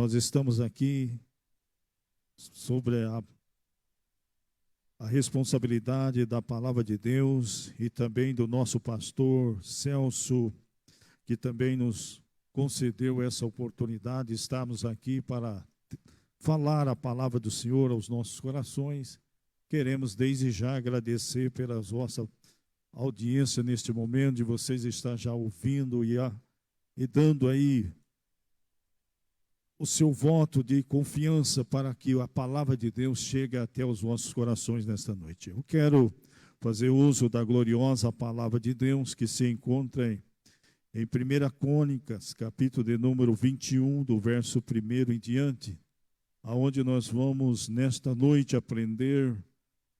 Nós estamos aqui sobre a responsabilidade da palavra de Deus e também do nosso pastor Celso, que também nos concedeu essa oportunidade. Estamos aqui para falar a palavra do Senhor aos nossos corações. Queremos desde já agradecer pela vossa audiência neste momento, de vocês estar já ouvindo e dando aí o seu voto de confiança para que a palavra de Deus chegue até os vossos corações nesta noite. Eu quero fazer uso da gloriosa palavra de Deus que se encontra em 1 Crônicas, capítulo de número 21, do verso 1 em diante, aonde nós vamos nesta noite aprender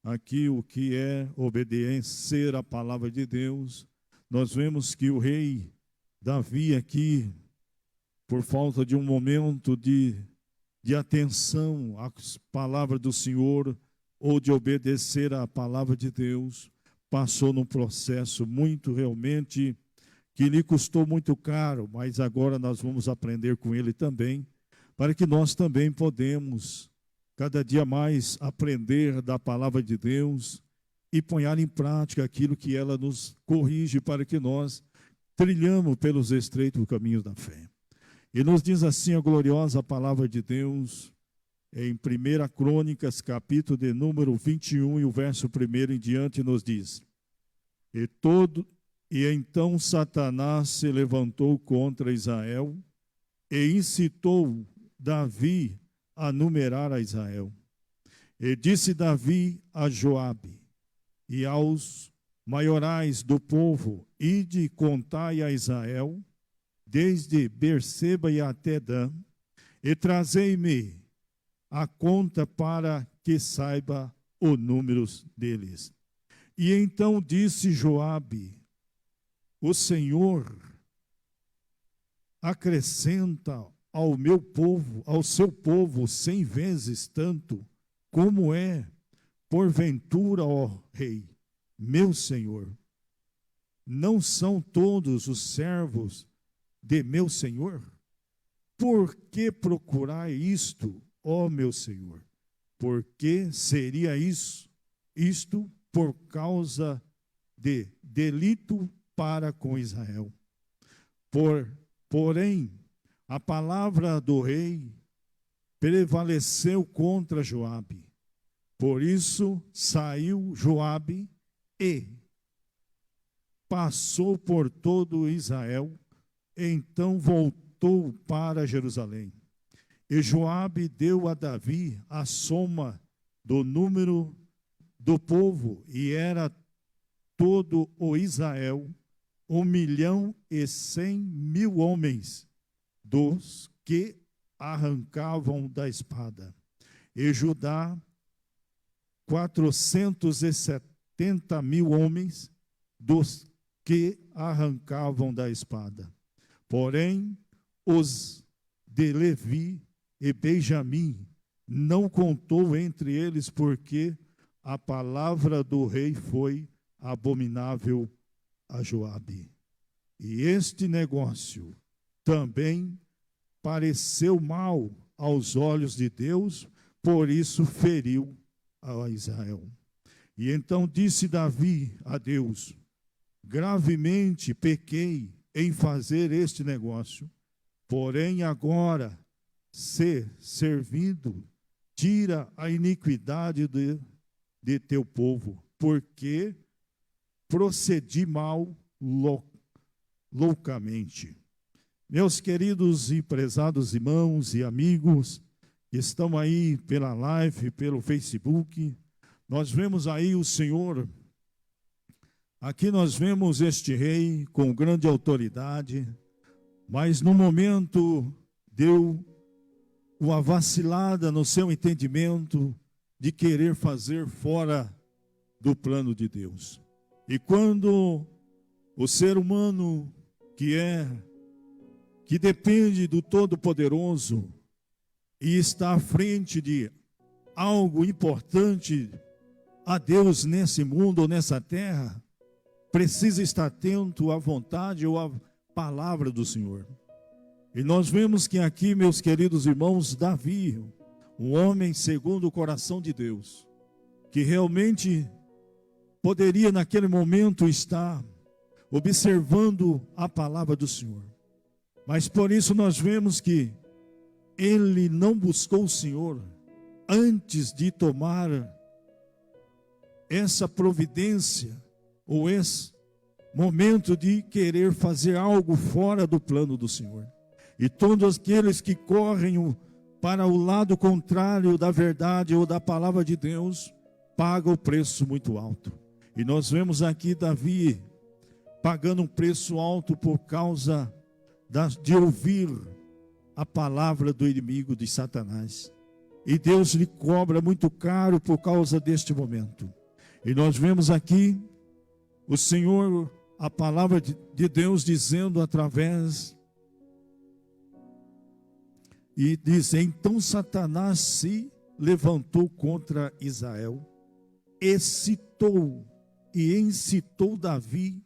aqui o que é obedecer à palavra de Deus. Nós vemos que o rei Davi aqui, por falta de um momento de atenção à palavra do Senhor ou de obedecer à palavra de Deus, passou num processo muito realmente que lhe custou muito caro, mas agora nós vamos aprender com ele também, para que nós também podemos cada dia mais aprender da palavra de Deus e pôr em prática aquilo que ela nos corrige para que nós trilhamos pelos estreitos caminhos da fé. E nos diz assim a gloriosa palavra de Deus, em 1 Crônicas, capítulo de número 21, e o verso 1 em diante, nos diz: E então Satanás se levantou contra Israel, e incitou Davi a numerar a Israel. E disse Davi a Joabe, e aos maiorais do povo: Ide, contai a Israel, desde Berseba e até Dan, e trazei-me a conta para que saiba o número deles. E então disse Joabe: O Senhor acrescenta ao meu povo, ao seu povo, 100 vezes tanto, como é, porventura, ó rei, meu Senhor. Não são todos os servos de meu Senhor? Por que procurar isto, ó meu Senhor? Porque seria isto por causa de delito para com Israel. Porém, a palavra do rei prevaleceu contra Joabe. Por isso saiu Joabe e passou por todo Israel. Então voltou para Jerusalém. E Joabe deu a Davi a soma do número do povo, e era todo o Israel 1.100.000 homens, dos que arrancavam da espada. E Judá 470.000 homens, dos que arrancavam da espada. Porém, os de Levi e Benjamim não contou entre eles, porque a palavra do rei foi abominável a Joabe. E este negócio também pareceu mal aos olhos de Deus, por isso feriu a Israel. E então disse Davi a Deus: Gravemente pequei em fazer este negócio, porém agora, se servindo, tira a iniquidade de teu povo, porque procedi mal loucamente. Meus queridos e prezados irmãos e amigos que estão aí pela live, pelo Facebook, nós vemos aí o Senhor. Aqui nós vemos este rei com grande autoridade, mas no momento deu uma vacilada no seu entendimento de querer fazer fora do plano de Deus. E quando o ser humano que depende do Todo-Poderoso e está à frente de algo importante a Deus nesse mundo ou nessa terra, precisa estar atento à vontade ou à palavra do Senhor. E nós vemos que aqui, meus queridos irmãos, Davi, um homem segundo o coração de Deus, que realmente poderia naquele momento estar observando a palavra do Senhor. Mas por isso nós vemos que ele não buscou o Senhor antes de tomar essa providência ou esse momento de querer fazer algo fora do plano do Senhor. E todos aqueles que correm para o lado contrário da verdade ou da palavra de Deus pagam o preço muito alto. E nós vemos aqui Davi pagando um preço alto por causa de ouvir a palavra do inimigo de Satanás. E Deus lhe cobra muito caro por causa deste momento. E nós vemos aqui o Senhor, a palavra de Deus dizendo através, e diz: então Satanás se levantou contra Israel, incitou Davi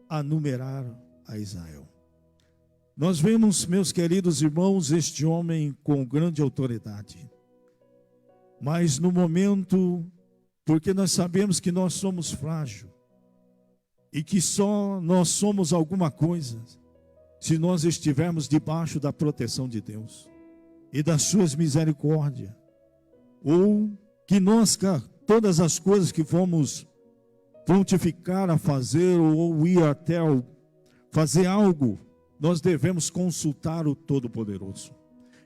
a numerar a Israel. Nós vemos, meus queridos irmãos, este homem com grande autoridade. Mas no momento, porque nós sabemos que nós somos frágeis, e que só nós somos alguma coisa, se nós estivermos debaixo da proteção de Deus, e das suas misericórdias, ou que nós, todas as coisas que fomos prontificar a fazer, ou ir até fazer algo, nós devemos consultar o Todo-Poderoso.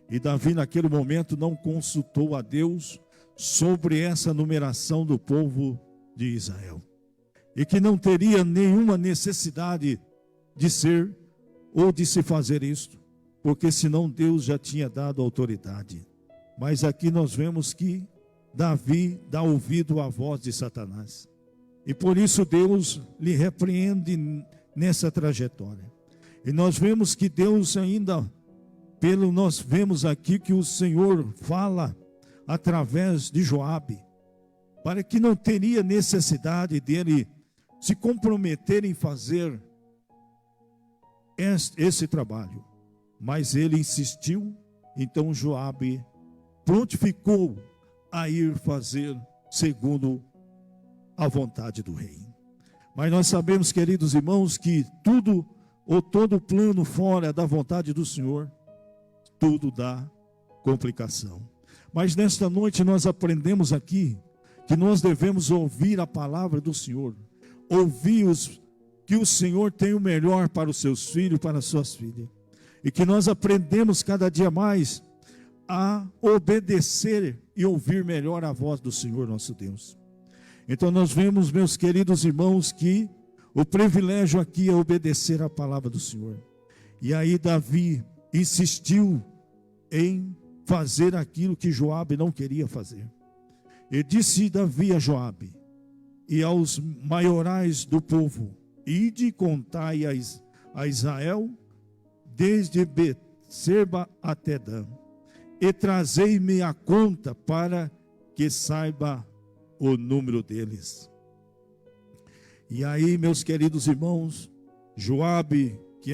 E Davi naquele momento não consultou a Deus sobre essa numeração do povo de Israel. E que não teria nenhuma necessidade de ser ou de se fazer isto, porque senão Deus já tinha dado autoridade. Mas aqui nós vemos que Davi dá ouvido à voz de Satanás. E por isso Deus lhe repreende nessa trajetória. E nós vemos que Deus ainda, nós vemos aqui que o Senhor fala através de Joabe, para que não teria necessidade dele se comprometer em fazer esse trabalho. Mas ele insistiu, então Joabe prontificou a ir fazer segundo a vontade do rei. Mas nós sabemos, queridos irmãos, que tudo ou todo plano fora da vontade do Senhor, tudo dá complicação. Mas nesta noite nós aprendemos aqui que nós devemos ouvir a palavra do Senhor, ouvir que o Senhor tem o melhor para os seus filhos, para as suas filhas, e que nós aprendemos cada dia mais a obedecer e ouvir melhor a voz do Senhor nosso Deus. Então nós vemos, meus queridos irmãos, que o privilégio aqui é obedecer a palavra do Senhor. E aí Davi insistiu em fazer aquilo que Joabe não queria fazer. E disse Davi a Joabe e aos maiorais do povo: ide contai a Israel desde Betseba até Dan, e trazei-me a conta para que saiba o número deles. E aí, meus queridos irmãos, Joabe, que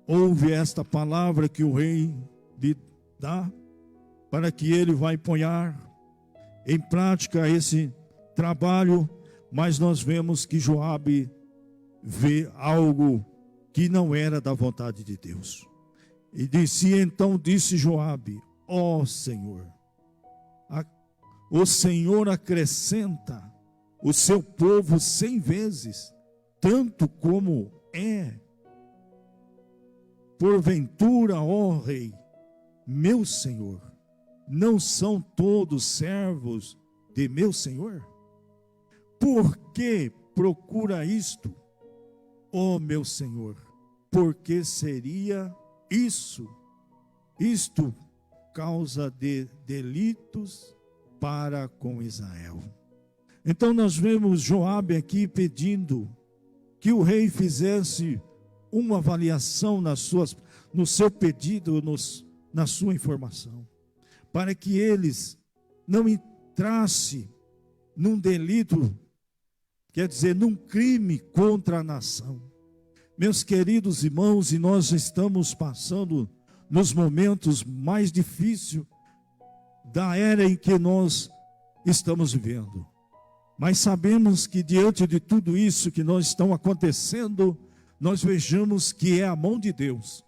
ouve esta palavra que o rei lhe dá, para que ele vai pôr em prática esse trabalho, mas nós vemos que Joabe vê algo que não era da vontade de Deus. E então disse Joabe: ó Senhor, o Senhor acrescenta o seu povo 100 vezes, tanto como é. Porventura, ó rei, meu Senhor, não são todos servos de meu Senhor? Por que procura isto, ó meu Senhor? Porque seria isto causa de delitos para com Israel. Então nós vemos Joabe aqui pedindo que o rei fizesse uma avaliação no seu pedido, na sua informação, para que eles não entrassem num delito, quer dizer, num crime contra a nação, Meus queridos irmãos, e nós estamos passando nos momentos mais difíceis da era em que nós estamos vivendo. Mas sabemos que diante de tudo isso que nós está acontecendo, nós vejamos que é a mão de Deus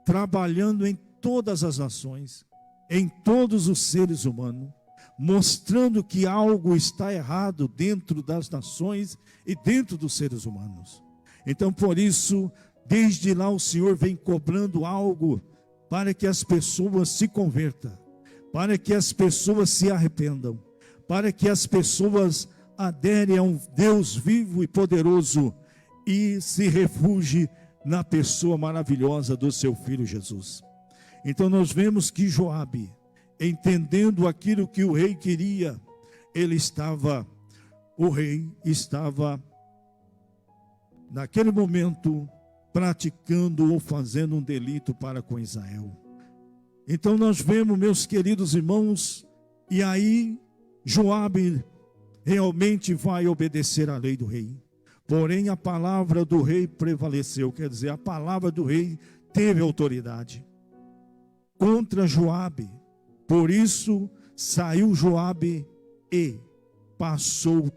trabalhando em todas as nações, em todos os seres humanos, mostrando que algo está errado dentro das nações e dentro dos seres humanos. Então, por isso, desde lá o Senhor vem cobrando algo para que as pessoas se convertam, para que as pessoas se arrependam, para que as pessoas aderem a um Deus vivo e poderoso e se refugiem na pessoa maravilhosa do seu Filho Jesus. Então nós vemos que Joabe, entendendo aquilo que o rei queria, o rei estava naquele momento praticando ou fazendo um delito para com Israel. Então nós vemos, meus queridos irmãos, e aí Joabe realmente vai obedecer à lei do rei. Porém a palavra do rei prevaleceu, quer dizer, a palavra do rei teve autoridade contra Joabe. Por isso saiu Joabe e passou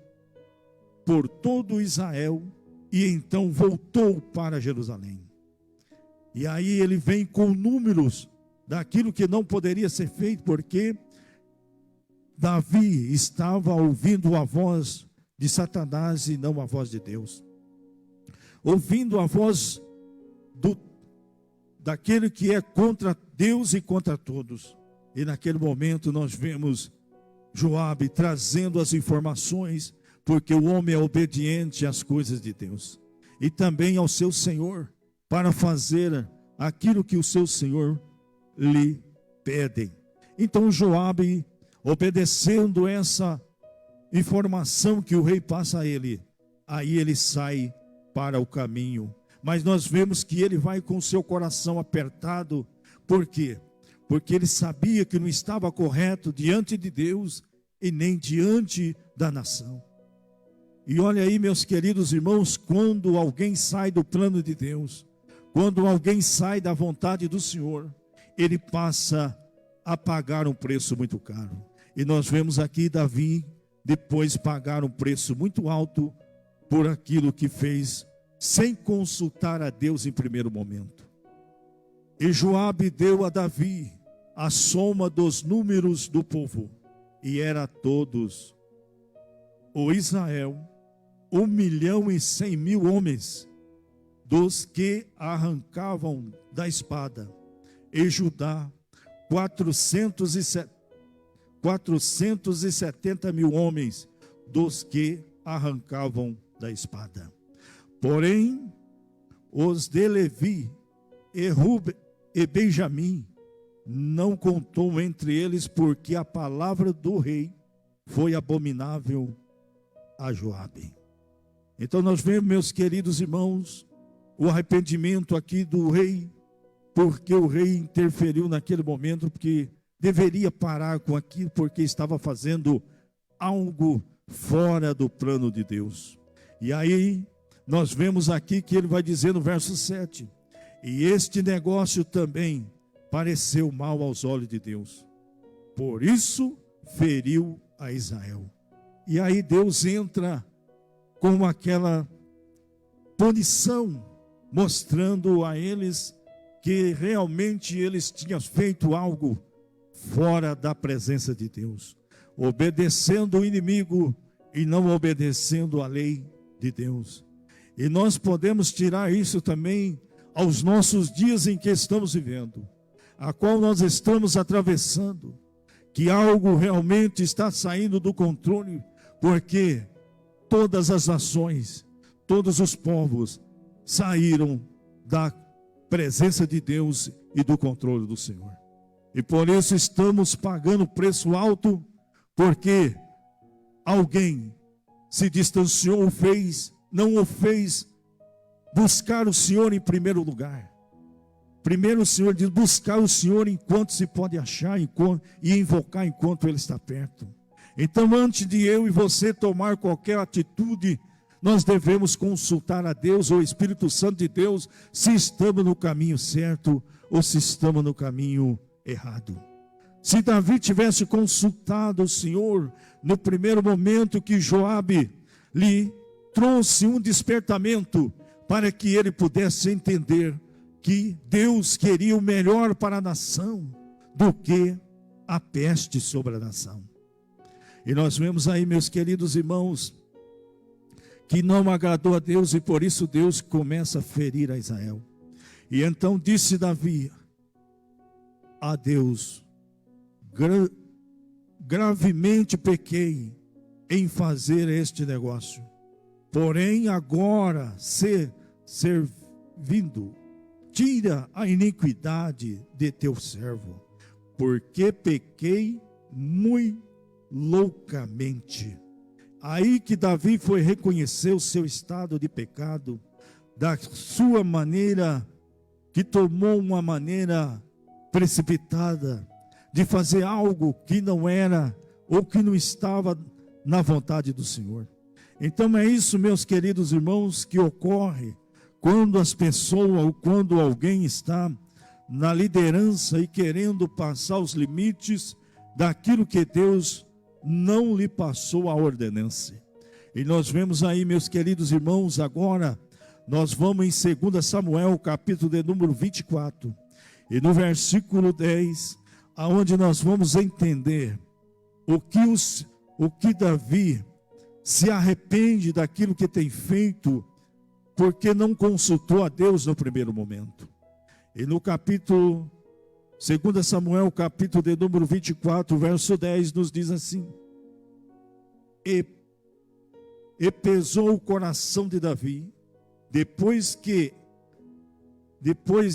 por todo Israel e então voltou para Jerusalém. E aí ele vem com números daquilo que não poderia ser feito, porque Davi estava ouvindo a voz de Satanás e não a voz de Deus. Ouvindo a voz daquele que é contra Deus e contra todos. E naquele momento nós vemos Joabe trazendo as informações, porque o homem é obediente às coisas de Deus e também ao seu Senhor, para fazer aquilo que o seu Senhor lhe pede. Então Joabe, obedecendo essa informação que o rei passa a ele, aí ele sai para o caminho. Mas nós vemos que ele vai com o seu coração apertado. Por quê? Porque ele sabia que não estava correto diante de Deus e nem diante da nação. E olha aí, meus queridos irmãos, quando alguém sai do plano de Deus, quando alguém sai da vontade do Senhor, ele passa a pagar um preço muito caro. E nós vemos aqui Davi depois pagar um preço muito alto por aquilo que fez, sem consultar a Deus em primeiro momento. E Joabe deu a Davi a soma dos números do povo, e era todos o Israel 1.100.000 homens, dos que arrancavam da espada, e Judá 470.000 homens, dos que arrancavam da espada. Porém, os de Levi e Rubem e Benjamim não contou entre eles, porque a palavra do rei foi abominável a Joabe. Então nós vemos, meus queridos irmãos, o arrependimento aqui do rei, porque o rei interferiu naquele momento, porque deveria parar com aquilo, porque estava fazendo algo fora do plano de Deus. E aí nós vemos aqui que ele vai dizer no verso 7: e este negócio também pareceu mal aos olhos de Deus, por isso feriu a Israel. E aí Deus entra com aquela punição, mostrando a eles que realmente eles tinham feito algo fora da presença de Deus, obedecendo o inimigo e não obedecendo a lei de Deus. E nós podemos tirar isso também aos nossos dias em que estamos vivendo, a qual nós estamos atravessando, que algo realmente está saindo do controle, porque todas as nações, todos os povos saíram da presença de Deus e do controle do Senhor. E por isso estamos pagando preço alto, porque alguém se distanciou, não o fez buscar o Senhor em primeiro lugar. Primeiro o Senhor diz, buscar o Senhor enquanto se pode achar, e invocar enquanto Ele está perto. Então, antes de eu e você tomar qualquer atitude, nós devemos consultar a Deus, ou o Espírito Santo de Deus, se estamos no caminho certo ou se estamos no caminho errado. Se Davi tivesse consultado o Senhor no primeiro momento que Joabe lhe trouxe um despertamento para que ele pudesse entender que Deus queria o melhor para a nação do que a peste sobre a nação. E nós vemos aí, meus queridos irmãos, que não agradou a Deus e por isso Deus começa a ferir a Israel. E então disse Davi a Deus: gravemente pequei em fazer este negócio, porém agora servindo, tira a iniquidade de teu servo, porque pequei muito loucamente. Aí que Davi foi reconhecer o seu estado de pecado, da sua maneira, que tomou uma maneira precipitada, de fazer algo que não era, ou que não estava na vontade do Senhor. Então é isso, meus queridos irmãos, que ocorre quando as pessoas, ou quando alguém está na liderança e querendo passar os limites daquilo que Deus não lhe passou a ordenança. E nós vemos aí, meus queridos irmãos, agora nós vamos em 2 Samuel, capítulo de número 24, e no versículo 10, aonde nós vamos entender o que Davi se arrepende daquilo que tem feito, porque não consultou a Deus no primeiro momento. E no capítulo 2 Samuel, capítulo de número 24, verso 10, nos diz assim: E pesou o coração de Davi, depois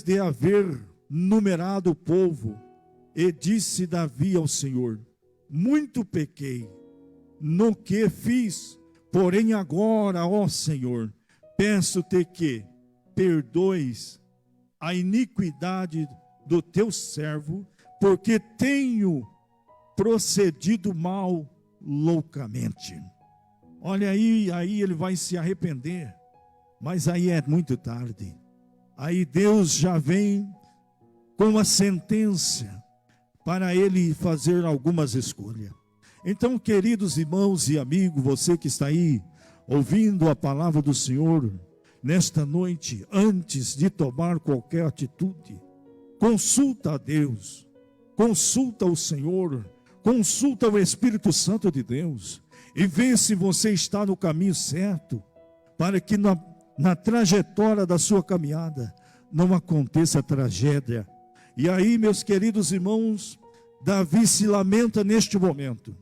de haver numerado o povo, e disse Davi ao Senhor: muito pequei no que fiz, porém agora, ó Senhor, peço-te que perdoes a iniquidade do teu servo, porque tenho procedido mal loucamente. Olha aí ele vai se arrepender, mas aí é muito tarde. Aí Deus já vem com a sentença para ele fazer algumas escolhas. Então, queridos irmãos e amigos, você que está aí ouvindo a palavra do Senhor nesta noite, antes de tomar qualquer atitude, consulta a Deus, consulta o Senhor, consulta o Espírito Santo de Deus e vê se você está no caminho certo, para que na trajetória da sua caminhada não aconteça tragédia. E aí, meus queridos irmãos, Davi se lamenta neste momento,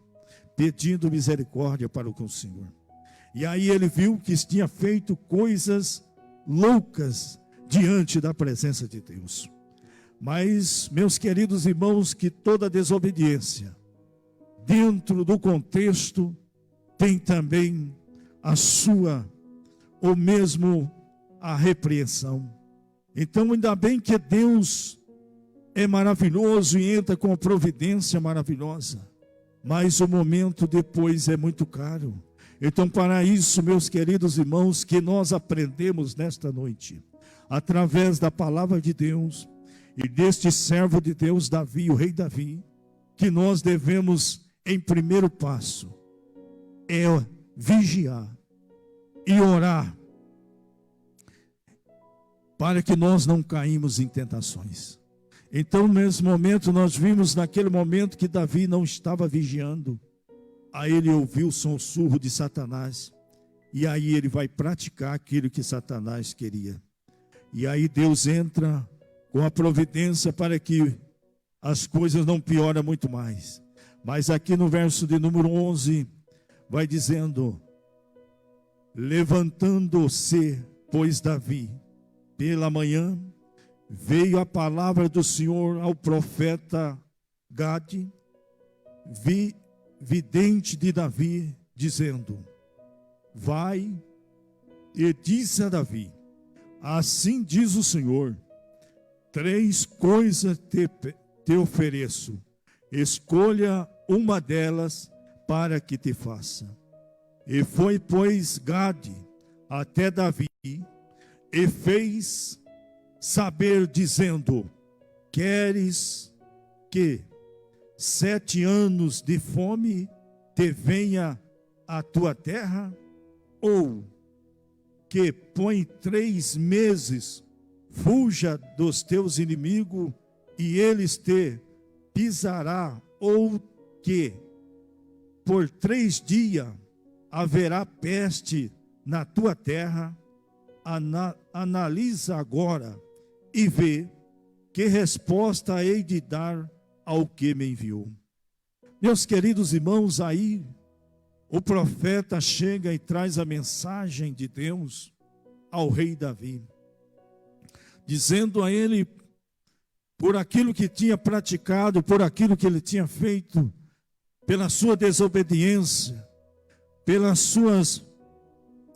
pedindo misericórdia para o Senhor. E aí ele viu que tinha feito coisas loucas diante da presença de Deus. Mas, meus queridos irmãos, que toda desobediência, dentro do contexto, tem também ou mesmo a repreensão. Então, ainda bem que Deus é maravilhoso e entra com a providência maravilhosa, mas o momento depois é muito caro. Então, para isso, meus queridos irmãos, que nós aprendemos nesta noite, através da palavra de Deus, e deste servo de Deus, Davi, o rei Davi, que nós devemos, em primeiro passo, é vigiar e orar, para que nós não caímos em tentações. Então, nesse momento, nós vimos naquele momento que Davi não estava vigiando. Aí ele ouviu o sussurro de Satanás, e aí ele vai praticar aquilo que Satanás queria. E aí Deus entra com a providência para que as coisas não piorem muito mais. Mas aqui no verso de número 11, vai dizendo: levantando-se, pois, Davi, pela manhã, veio a palavra do Senhor ao profeta Gade, vidente de Davi, dizendo: vai e disse a Davi: assim diz o Senhor, 3 coisas te ofereço, escolha uma delas para que te faça. E foi, pois, Gade até Davi, e fez saber, dizendo: queres que 7 anos de fome te venha à tua terra? Ou que põe 3 meses, fuja dos teus inimigos, e eles te pisará? Ou que por 3 dias haverá peste na tua terra? Analisa agora e vê que resposta hei de dar ao que me enviou. Meus queridos irmãos, aí o profeta chega e traz a mensagem de Deus ao rei Davi, dizendo a ele, por aquilo que tinha praticado, por aquilo que ele tinha feito, pela sua desobediência, pelas suas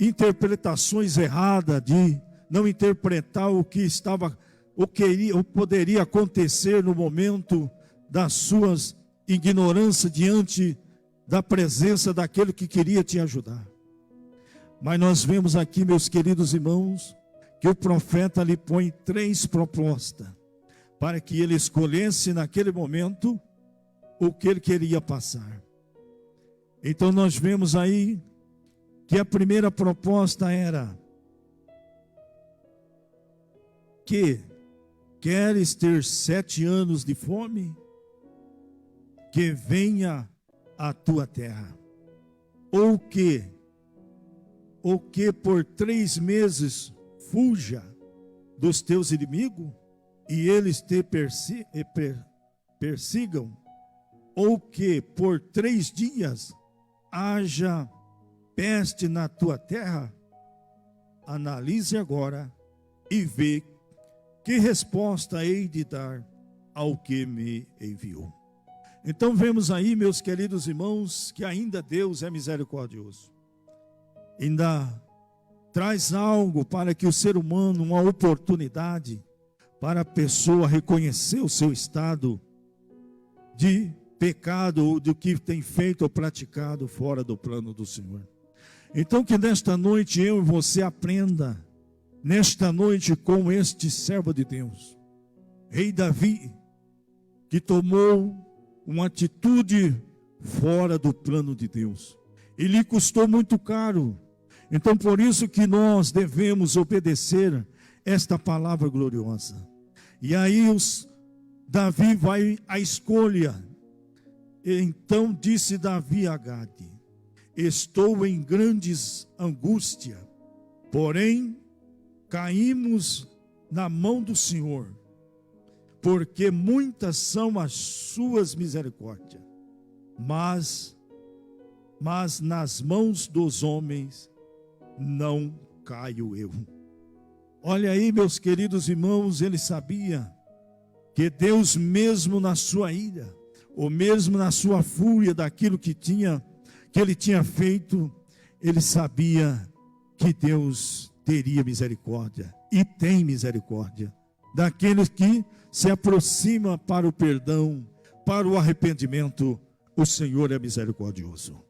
interpretações erradas de não interpretar o que estava, o poderia acontecer no momento das suas ignorâncias diante da presença daquele que queria te ajudar. Mas nós vemos aqui, meus queridos irmãos, que o profeta lhe põe 3 propostas para que ele escolhesse naquele momento o que ele queria passar. Então nós vemos aí que a primeira proposta era: que queres ter 7 anos de fome? Que venha à tua terra. Ou que por 3 meses fuja dos teus inimigos e eles te persigam? Ou que por 3 dias haja peste na tua terra? Analise agora e vê que resposta hei de dar ao que me enviou. Então vemos aí, meus queridos irmãos, que ainda Deus é misericordioso. Ainda traz algo para que o ser humano, uma oportunidade para a pessoa reconhecer o seu estado de pecado ou do que tem feito ou praticado fora do plano do Senhor. Então que nesta noite eu e você aprenda, nesta noite, com este servo de Deus, rei Davi, que tomou uma atitude fora do plano de Deus, e lhe custou muito caro. Então por isso que nós devemos obedecer esta palavra gloriosa. E aí Davi vai à escolha. Então disse Davi a Gade: estou em grandes angústia, porém caímos na mão do Senhor, porque muitas são as suas misericórdias, mas nas mãos dos homens não caio eu. Olha aí, meus queridos irmãos, ele sabia que Deus, mesmo na sua ira, ou mesmo na sua fúria daquilo que ele tinha feito, ele sabia que Deus teria misericórdia, e tem misericórdia daqueles que se aproximam para o perdão, para o arrependimento. O Senhor é misericordioso.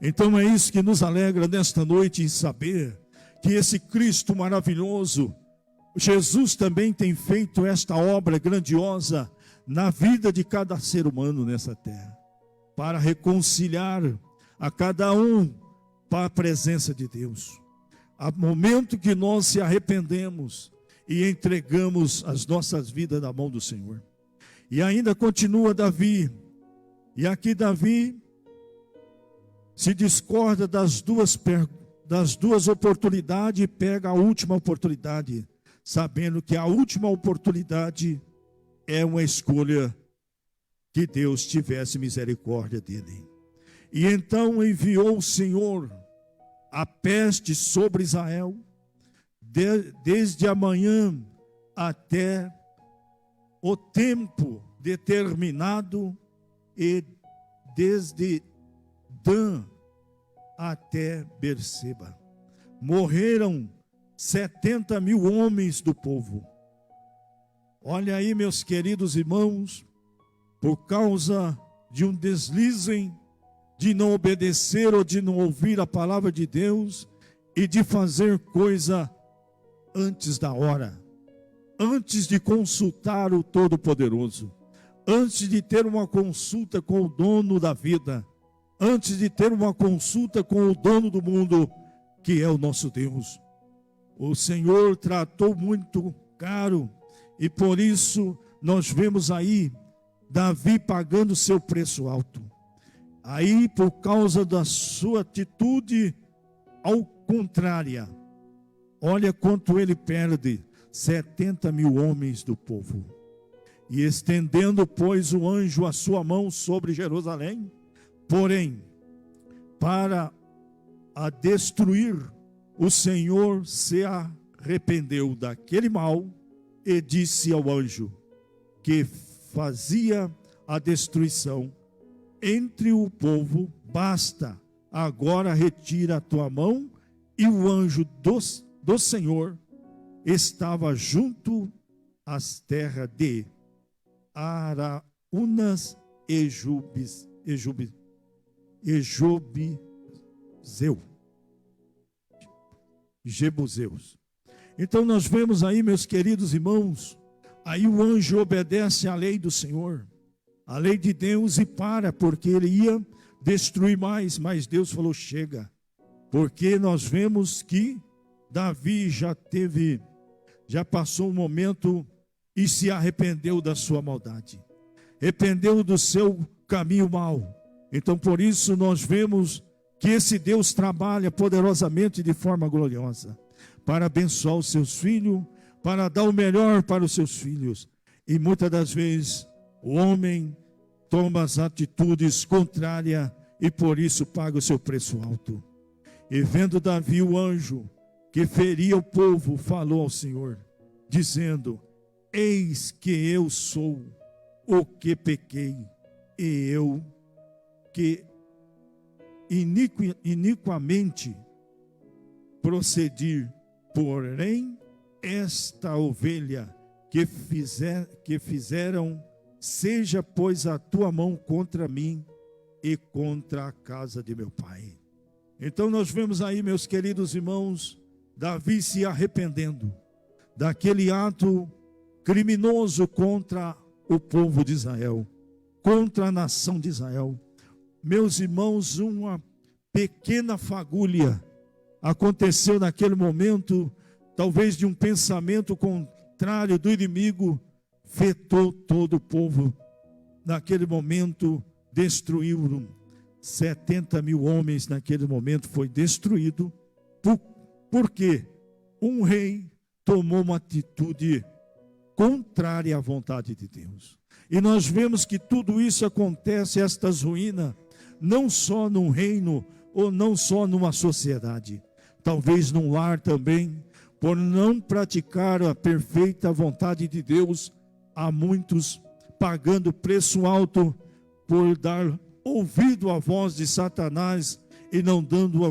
Então é isso que nos alegra nesta noite, em saber que esse Cristo maravilhoso, Jesus, também tem feito esta obra grandiosa na vida de cada ser humano nessa terra, para reconciliar a cada um para a presença de Deus. Há momento que nós se arrependemos e entregamos as nossas vidas na mão do Senhor. E ainda continua Davi, e aqui Davi se discorda das duas oportunidades e pega a última oportunidade, sabendo que a última oportunidade é uma escolha que Deus tivesse misericórdia dele. E então enviou o Senhor a peste sobre Israel, desde amanhã até o tempo determinado, e desde Dan até Berseba. Morreram 70.000 homens do povo. Olha aí, meus queridos irmãos, por causa de um deslize, de não obedecer ou de não ouvir a palavra de Deus, e de fazer coisa antes da hora, antes de consultar o Todo-Poderoso, antes de ter uma consulta com o dono da vida, antes de ter uma consulta com o dono do mundo, que é o nosso Deus. O Senhor tratou muito caro, e por isso nós vemos aí Davi pagando seu preço alto. Aí, por causa da sua atitude ao contrária, olha quanto ele perde: 70.000 homens do povo. E estendendo, pois, o anjo a sua mão sobre Jerusalém, porém, para a destruir, o Senhor se arrependeu daquele mal e disse ao anjo que fazia a destruição entre o povo: basta, agora retira a tua mão. E o anjo do Senhor estava junto às terras de Araúnas e Jebuseus. Então nós vemos aí, meus queridos irmãos, aí o anjo obedece à lei do Senhor, a lei de Deus, e porque ele ia destruir mais, mas Deus falou: chega, porque nós vemos que Davi já passou um momento e se arrependeu da sua maldade, arrependeu do seu caminho mau. Então por isso nós vemos que esse Deus trabalha poderosamente de forma gloriosa, para abençoar os seus filhos, para dar o melhor para os seus filhos. E muitas das vezes o homem toma as atitudes contrárias e por isso paga o seu preço alto. E vendo Davi o anjo que feria o povo, falou ao Senhor, dizendo: eis que eu sou o que pequei, e eu que iniquamente procedi, porém esta ovelha que fizeram, seja pois a tua mão contra mim e contra a casa de meu pai. Então nós vemos aí, meus queridos irmãos, Davi se arrependendo daquele ato criminoso contra o povo de Israel, contra a nação de Israel. Meus irmãos, uma pequena fagulha aconteceu naquele momento, talvez de um pensamento contrário do inimigo, afetou todo o povo. Naquele momento destruíram 70.000 homens. Naquele momento foi destruído, porque um rei tomou uma atitude contrária à vontade de Deus. E nós vemos que tudo isso acontece, estas ruínas, não só num reino ou não só numa sociedade, talvez num lar também, por não praticar a perfeita vontade de Deus. Há muitos pagando preço alto por dar ouvido à voz de Satanás e não dando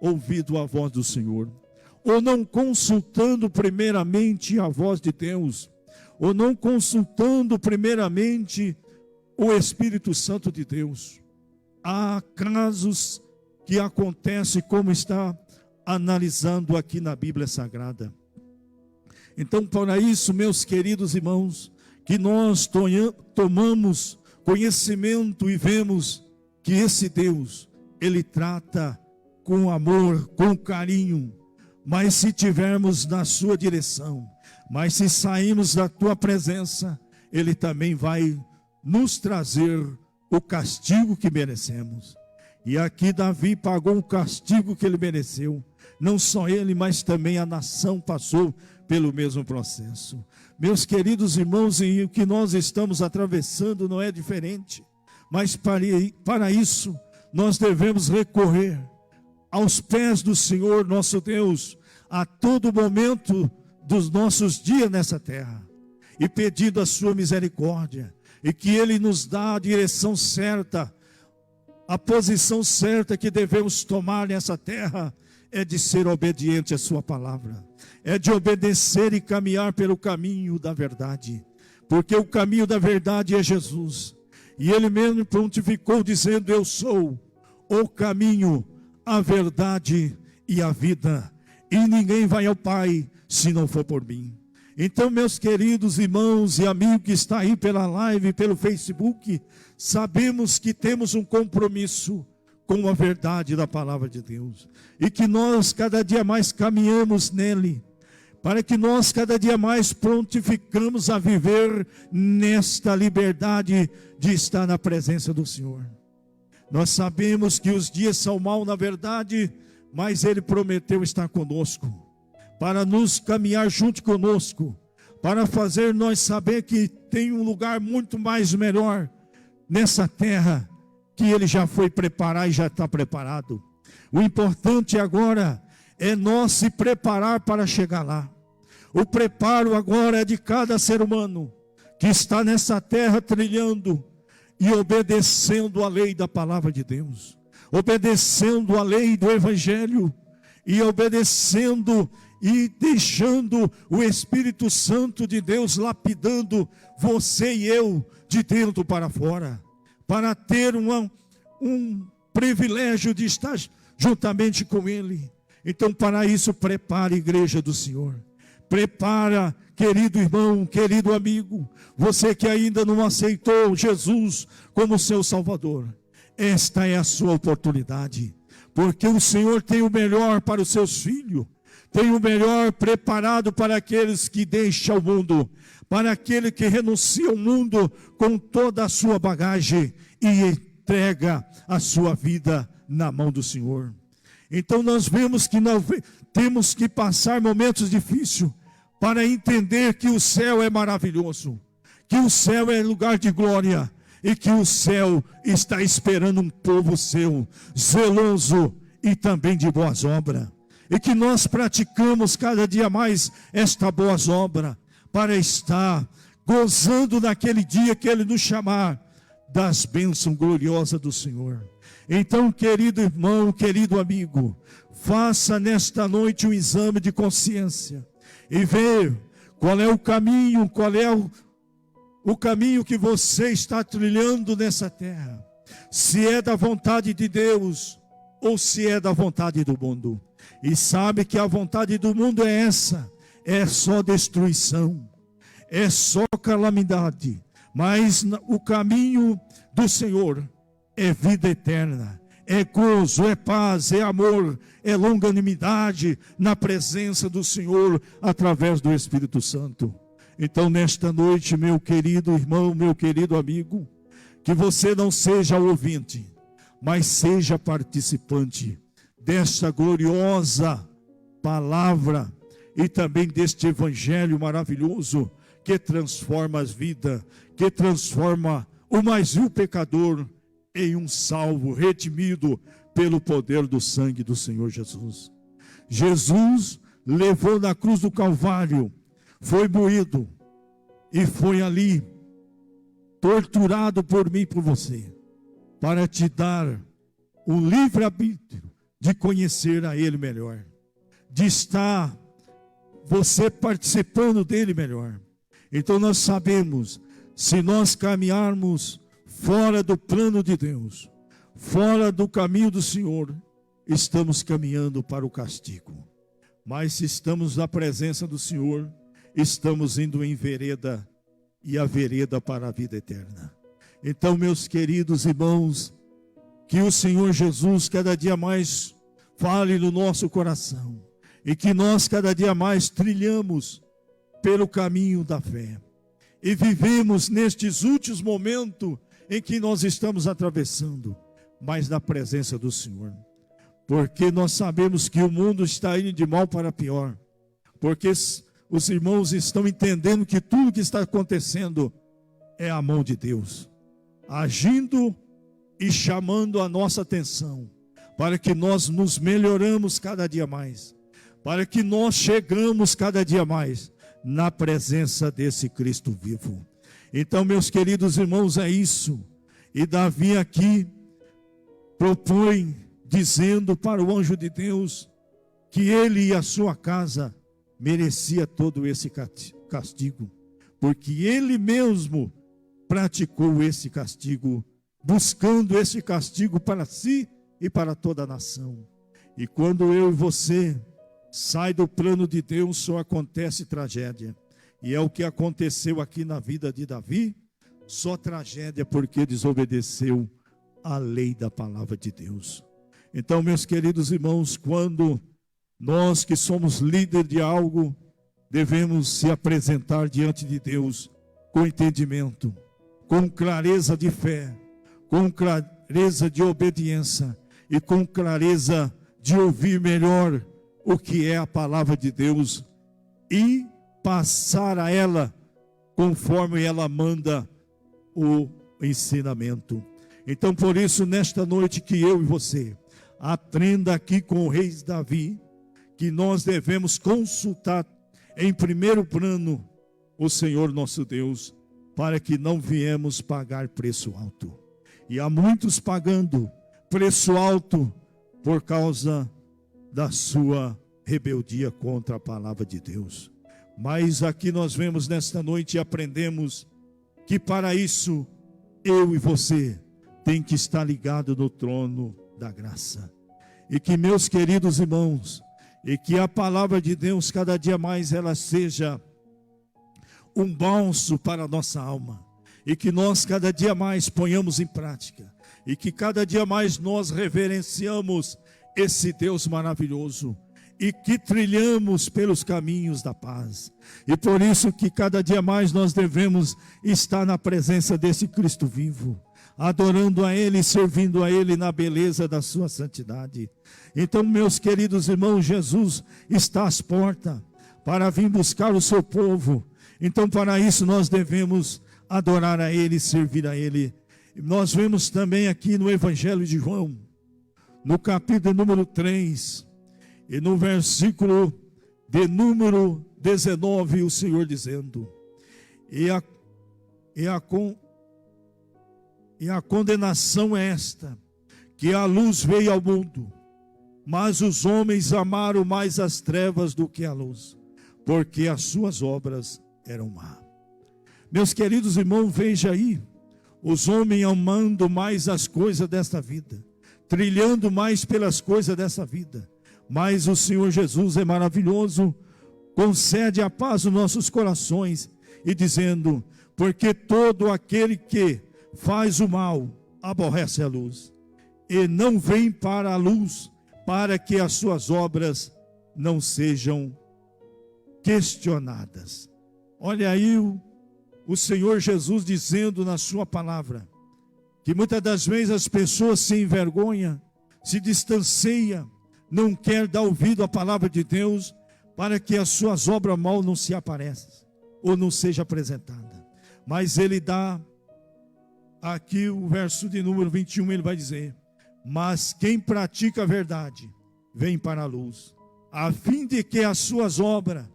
ouvido à voz do Senhor, ou não consultando primeiramente a voz de Deus, ou não consultando primeiramente o Espírito Santo de Deus. Há casos que acontecem como está analisando aqui na Bíblia Sagrada. Então, para isso, meus queridos irmãos, que nós tomamos conhecimento e vemos que esse Deus, Ele trata com amor, com carinho, mas se tivermos na sua direção, mas se sairmos da tua presença, Ele também vai nos trazer o castigo que merecemos. E aqui Davi pagou o castigo que ele mereceu. Não só ele, mas também a nação passou pelo mesmo processo. Meus queridos irmãos, e o que nós estamos atravessando não é diferente. Mas para isso, nós devemos recorrer aos pés do Senhor nosso Deus, a todo momento dos nossos dias nessa terra, e pedindo a sua misericórdia, e que Ele nos dá a direção certa, a posição certa que devemos tomar nessa terra, é de ser obediente à sua palavra, é de obedecer e caminhar pelo caminho da verdade, porque o caminho da verdade é Jesus, e Ele mesmo prontificou dizendo: eu sou o caminho, a verdade e a vida, e ninguém vai ao Pai se não for por mim. Então, meus queridos irmãos e amigos que estão aí pela live, pelo Facebook, sabemos que temos um compromisso com a verdade da palavra de Deus, e que nós cada dia mais caminhamos nele, para que nós cada dia mais prontificamos a viver nesta liberdade de estar na presença do Senhor. Nós sabemos que os dias são maus na verdade, mas Ele prometeu estar conosco, para nos caminhar junto conosco, para fazer nós saber que tem um lugar muito mais melhor nessa terra, que Ele já foi preparar e já está preparado. O importante agora é nós se preparar para chegar lá. O preparo agora é de cada ser humano que está nessa terra trilhando e obedecendo a lei da palavra de Deus, obedecendo a lei do Evangelho, e obedecendo e deixando o Espírito Santo de Deus lapidando você e eu de dentro para fora, para ter um privilégio de estar juntamente com Ele. Então, para isso, prepare a igreja do Senhor. Prepara, querido irmão, querido amigo, você que ainda não aceitou Jesus como seu Salvador. Esta é a sua oportunidade, porque o Senhor tem o melhor para os seus filhos, tem o melhor preparado para aqueles que deixam o mundo, para aquele que renuncia ao mundo com toda a sua bagagem e entrega a sua vida na mão do Senhor. Então nós vemos que nós temos que passar momentos difíceis para entender que o céu é maravilhoso, que o céu é lugar de glória, e que o céu está esperando um povo seu, zeloso e também de boas obras, e que nós praticamos cada dia mais esta boas obras, para estar gozando naquele dia que Ele nos chamar das bênçãos gloriosas do Senhor. Então, querido irmão, querido amigo, faça nesta noite um exame de consciência e veja qual é o caminho, qual é o caminho que você está trilhando nessa terra, se é da vontade de Deus ou se é da vontade do mundo. E sabe que a vontade do mundo é essa, é só destruição, é só calamidade, mas o caminho do Senhor é vida eterna, é gozo, é paz, é amor, é longanimidade na presença do Senhor através do Espírito Santo. Então, nesta noite, meu querido irmão, meu querido amigo, que você não seja ouvinte, mas seja participante desta gloriosa palavra e também deste evangelho maravilhoso que transforma as vidas, que transforma o mais vil pecador em um salvo, redimido pelo poder do sangue do Senhor Jesus. Jesus levou na cruz do Calvário, foi moído e foi ali torturado por mim e por você, para te dar o livre-arbítrio de conhecer a Ele melhor, de estar você participando dele melhor. Então nós sabemos, se nós caminharmos fora do plano de Deus, fora do caminho do Senhor, estamos caminhando para o castigo. Mas se estamos na presença do Senhor, estamos indo em vereda, e a vereda para a vida eterna. Então, meus queridos irmãos, que o Senhor Jesus cada dia mais fale no nosso coração, e que nós cada dia mais trilhamos pelo caminho da fé, e vivemos nestes últimos momentos em que nós estamos atravessando, mas na presença do Senhor, porque nós sabemos que o mundo está indo de mal para pior, porque os irmãos estão entendendo que tudo que está acontecendo é a mão de Deus, agindo e chamando a nossa atenção, para que nós nos melhoramos cada dia mais, para que nós chegamos cada dia mais na presença desse Cristo vivo. Então, meus queridos irmãos, é isso. E Davi aqui propõe, dizendo para o anjo de Deus, que ele e a sua casa merecia todo esse castigo, porque ele mesmo praticou esse castigo, buscando esse castigo para si e para toda a nação. E quando eu e você sai do plano de Deus, só acontece tragédia. E é o que aconteceu aqui na vida de Davi, só tragédia porque desobedeceu a lei da palavra de Deus. Então, meus queridos irmãos, quando nós que somos líderes de algo, devemos se apresentar diante de Deus com entendimento, com clareza de fé, com clareza de obediência e com clareza de ouvir melhor o que é a palavra de Deus e passar a ela conforme ela manda o ensinamento. Então, por isso, nesta noite que eu e você aprenda aqui com o rei Davi, que nós devemos consultar em primeiro plano o Senhor nosso Deus, para que não viemos pagar preço alto. E há muitos pagando preço alto por causa da sua rebeldia contra a palavra de Deus. Mas aqui nós vemos nesta noite e aprendemos que para isso eu e você tem que estar ligado no trono da graça. E que, meus queridos irmãos, e que a palavra de Deus cada dia mais ela seja um bálsamo para a nossa alma, e que nós cada dia mais ponhamos em prática, e que cada dia mais nós reverenciamos esse Deus maravilhoso, e que trilhamos pelos caminhos da paz. E por isso que cada dia mais nós devemos estar na presença desse Cristo vivo, adorando a Ele, servindo a Ele na beleza da sua santidade. Então, meus queridos irmãos, Jesus está às portas para vir buscar o seu povo. Então, para isso nós devemos adorar a Ele, servir a Ele. Nós vemos também aqui no Evangelho de João, no capítulo número 3, e no versículo de número 19, o Senhor dizendo: E a condenação é esta, que a luz veio ao mundo, mas os homens amaram mais as trevas do que a luz, porque as suas obras eram más. Meus queridos irmãos, veja aí, os homens amando mais as coisas desta vida, trilhando mais pelas coisas dessa vida. Mas o Senhor Jesus é maravilhoso, concede a paz nos nossos corações, e dizendo: porque todo aquele que faz o mal aborrece a luz, e não vem para a luz, para que as suas obras não sejam questionadas. Olha aí o Senhor Jesus dizendo na sua palavra, que muitas das vezes as pessoas se envergonham, se distanciam, não quer dar ouvido à palavra de Deus, para que as suas obras mal não se apareçam, ou não seja apresentada. Mas ele dá, aqui o verso de número 21, ele vai dizer: mas quem pratica a verdade, vem para a luz, a fim de que as suas obras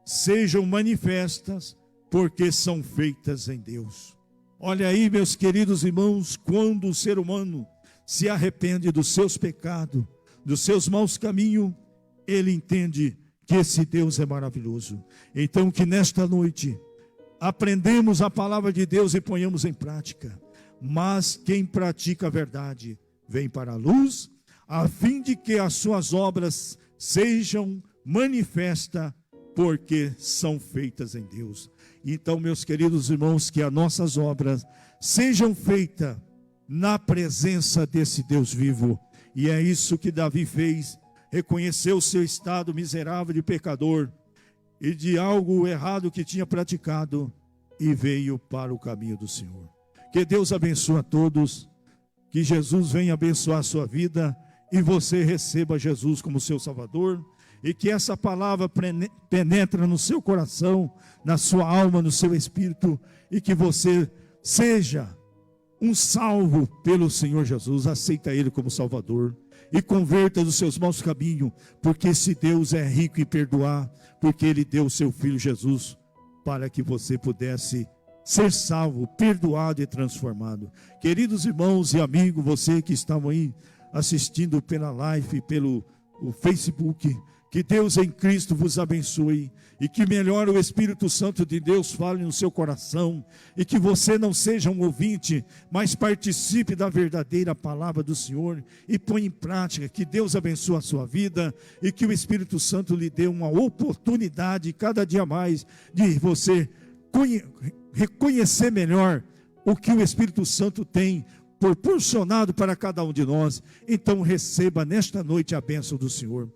sejam manifestas, porque são feitas em Deus. Olha aí, meus queridos irmãos, quando o ser humano se arrepende dos seus pecados, dos seus maus caminhos, ele entende que esse Deus é maravilhoso. Então, que nesta noite aprendemos a palavra de Deus e ponhamos em prática. Mas quem pratica a verdade vem para a luz, a fim de que as suas obras sejam manifestas, porque são feitas em Deus. Então, meus queridos irmãos, que as nossas obras sejam feitas na presença desse Deus vivo. E é isso que Davi fez, reconheceu o seu estado miserável de pecador e de algo errado que tinha praticado, e veio para o caminho do Senhor. Que Deus abençoe a todos, que Jesus venha abençoar a sua vida e você receba Jesus como seu Salvador, e que essa palavra penetre no seu coração, na sua alma, no seu espírito, e que você seja um salvo pelo Senhor Jesus. Aceita Ele como Salvador e converta dos seus maus caminhos, porque esse Deus é rico em perdoar, porque Ele deu o seu Filho Jesus para que você pudesse ser salvo, perdoado e transformado. Queridos irmãos e amigos, você que estão aí assistindo pela live, pelo Facebook, Que Deus em Cristo vos abençoe e que melhor o Espírito Santo de Deus fale no seu coração e que você não seja um ouvinte, mas participe da verdadeira palavra do Senhor e põe em prática. Que Deus abençoe a sua vida e que o Espírito Santo lhe dê uma oportunidade cada dia mais de você reconhecer melhor o que o Espírito Santo tem proporcionado para cada um de nós. Então receba nesta noite a bênção do Senhor.